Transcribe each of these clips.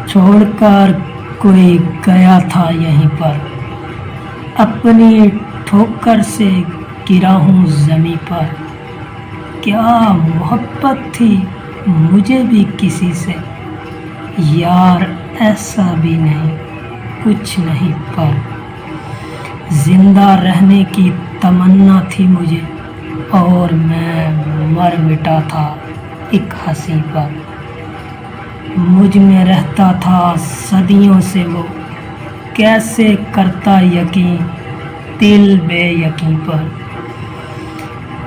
چھوڑ کر کوئی گیا تھا یہیں پر، اپنی ٹھوکر سے گرا ہوں زمیں پر۔ کیا محبت تھی مجھے بھی کسی سے، یار ایسا بھی نہیں کچھ نہیں پر۔ زندہ رہنے کی تمنا تھی مجھے، اور میں مر مٹا تھا ایک ہنسی پر۔ مجھ میں رہتا تھا صدیوں سے وہ، کیسے کرتا یقین دل بے یقین پر۔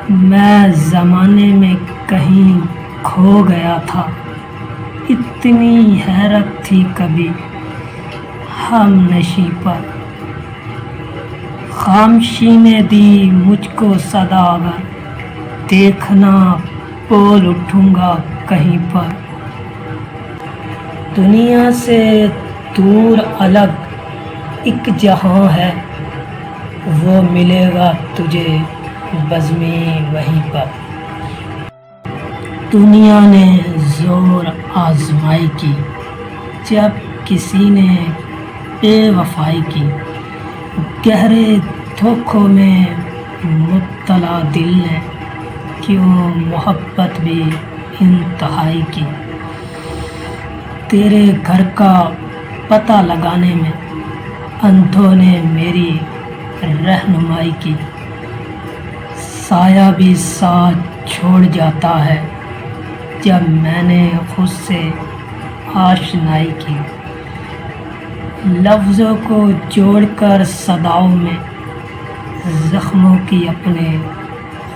میں زمانے میں کہیں کھو گیا تھا، اتنی حیرت تھی کبھی ہم نشیں پر۔ خاموشی نے دی مجھ کو صدا، اگر دیکھنا بول اٹھوں گا کہیں پر۔ دنیا سے دور الگ ایک جہاں ہے، وہ ملے گا تجھے بزمیں وہیں پر۔ دنیا نے زور آزمائی کی جب کسی نے بے وفائی کی، گہرے دھوکوں میں مبتلا دل نے کیوں محبت بھی انتہائی کی۔ تیرے گھر کا پتہ لگانے میں اندھوں نے میری رہنمائی کی، سایہ بھی ساتھ چھوڑ جاتا ہے جب میں نے خود سے آشنائی کی۔ لفظوں کو جوڑ کر صداؤں میں زخموں کی اپنے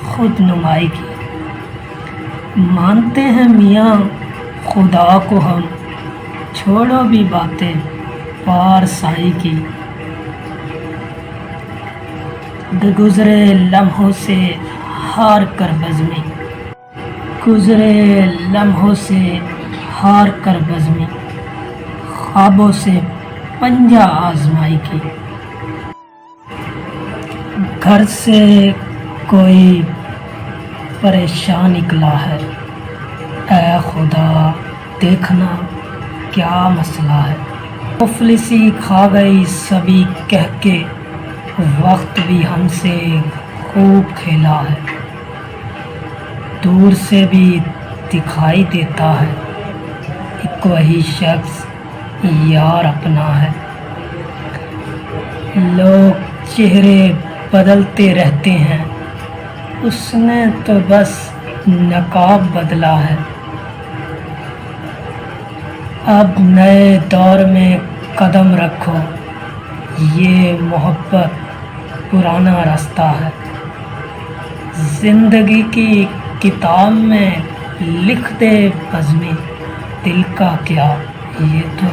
خود نمائی کی۔ مانتے ہیں میاں خدا کو ہم، چھوڑو بھی باتیں پارسائی کی۔ گزرے لمحوں سے ہار کر بزمیں، گزرے لمحوں سے ہار کر بزمیں، خوابوں سے پنجہ آزمائی کی۔ گھر سے کوئی پریشان نکلا ہے، اے خدا دیکھنا کیا مسئلہ ہے۔ مفلسی کھا گئی سبھی کہہ کے، وقت بھی ہم سے خوب کھیلا ہے۔ دور سے بھی دکھائی دیتا ہے ایک وہی شخص یار اپنا ہے۔ لوگ چہرے بدلتے رہتے ہیں، اس نے تو بس نقاب بدلا ہے۔ اب نئے دور میں قدم رکھو، یہ محبت پرانا راستہ ہے۔ زندگی کی کتاب میں لکھ دے بزمیں، دل کا کیا یہ تو